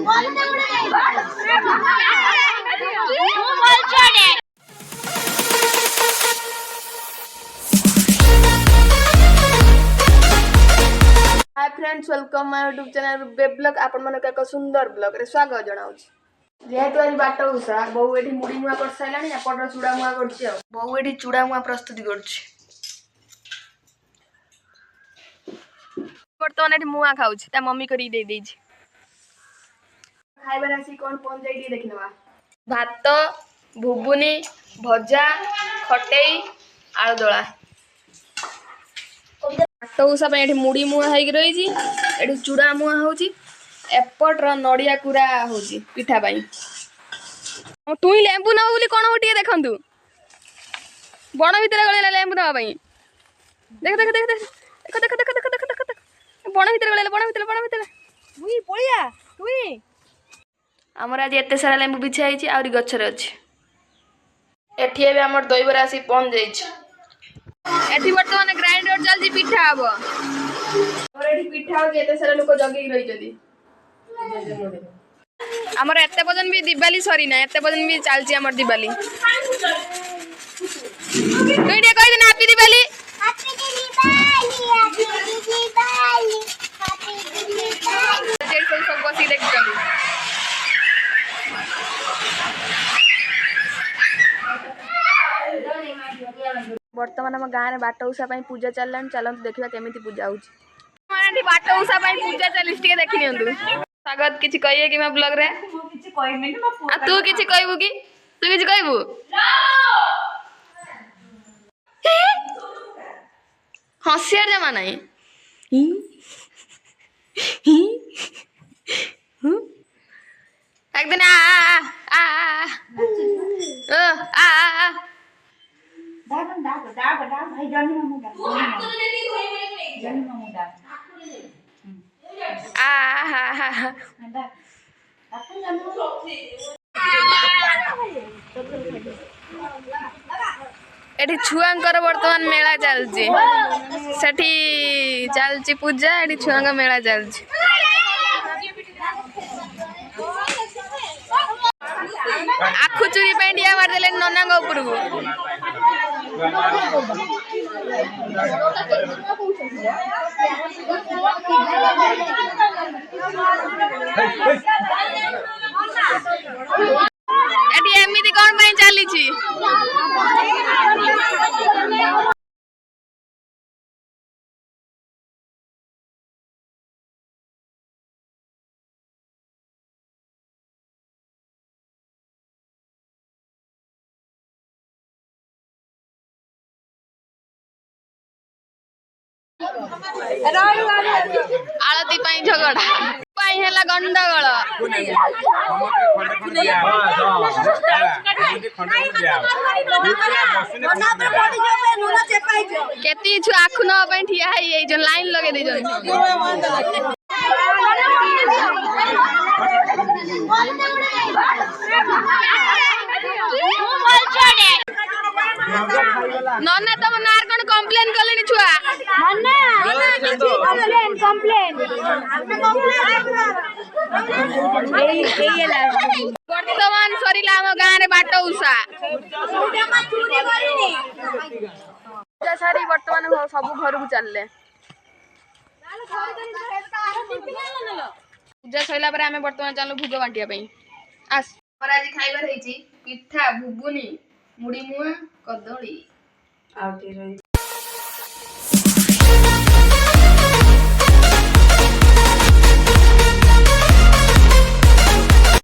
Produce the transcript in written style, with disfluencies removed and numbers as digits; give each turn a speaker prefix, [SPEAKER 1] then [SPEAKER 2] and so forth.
[SPEAKER 1] Hi friends, welcome my YouTube channel बेब blog. आपण मन एक सुंदर ब्लॉग रे स्वागत जनाऊँ। जेहेतु आज बाट उषा बहु एठी मुड़ी मुआ कर साइलानी, एपटर चूड़ा मुआ करछि। आ बहु एठी चूड़ा मुआ प्रस्तुति करछि। बर्तमान एठी मुआ खाउछि, ता मम्मी करी दे देछि। खाइबा रासी कोन पहुंच जाई दी देखिनवा। भात, भुबुनी, भजा, खटेई, आलू दळा। बाट उषा पे एठी मुड़ी मुआ हेक रहिछि। एठी चूड़ा मुआ होछि। एपटर नडिया कुरा होछि पिठा बाई। तुई लेंबू न बोली कोन होटिए देखंतु। बण भीतर गळे लेंबू न बाई। देख देख देख देख देख देख देख देख देख देख बण भीतर गळे बण भीतर मुई पोलिया तुई हमर आज एते सारा लेंबू बिछा आइछि आउरी गछरे अछि। एठी एबे हमर दही बरा आसी पहुंच जाइछि। एठी वर्तमान ग्राइंडर चलछि पिठा हबो। और एठी पिठा हो एते सारा लोक जगी रहि जदी। हमर एते बजन भी दिवाली सरी ना, एते बजन भी चलछि हमर दिवाली। तुई डे कहि देना happy Diwali. Happy Diwali, happy Diwali, happy Diwali. जे सब बसी देख जदी। वर्तमान हम गाँव में बाट उषा पूजा चललानी। चलत देखा केमिति पूजा होची। बाट उषा पूजा चलीस देखी नियंतु। स्वागत किछि कहिए कि मैं ब्लॉग रे तू किछि कहबू कि तू किछि कहबू हसियार जमा नहीं एक दिन आ भाई जानी मामूदा एठी छुआंकर वर्तमान मेला चलछि। सेठी चलछि पूजा, एठी छुआंग मेला चलछि। आखु चुरी पे इंडिया मार देले ननांग ऊपर को। एठी एमिति कोन पई चली छी। आलती पाई झगड़ा पाई हैला गंडगोल। केती छु आखु न पई ठिया है ए जो लाइन लगे दे जन। नन्ना तुम नार कोन कंप्लेन कलेनी छुआ। नन्ना कंप्लेन वर्तमान सरीला हम गाँ रे बाट उषा पूजा सारी वर्तमान सब घर को चलले। पूजा सैला पर आमे वर्तमान चलू भोग बांटिया पई। आस और आज खाइबार हेची पिठा, भुबुनी, मुड़ी मुआ, कदली आउती रही।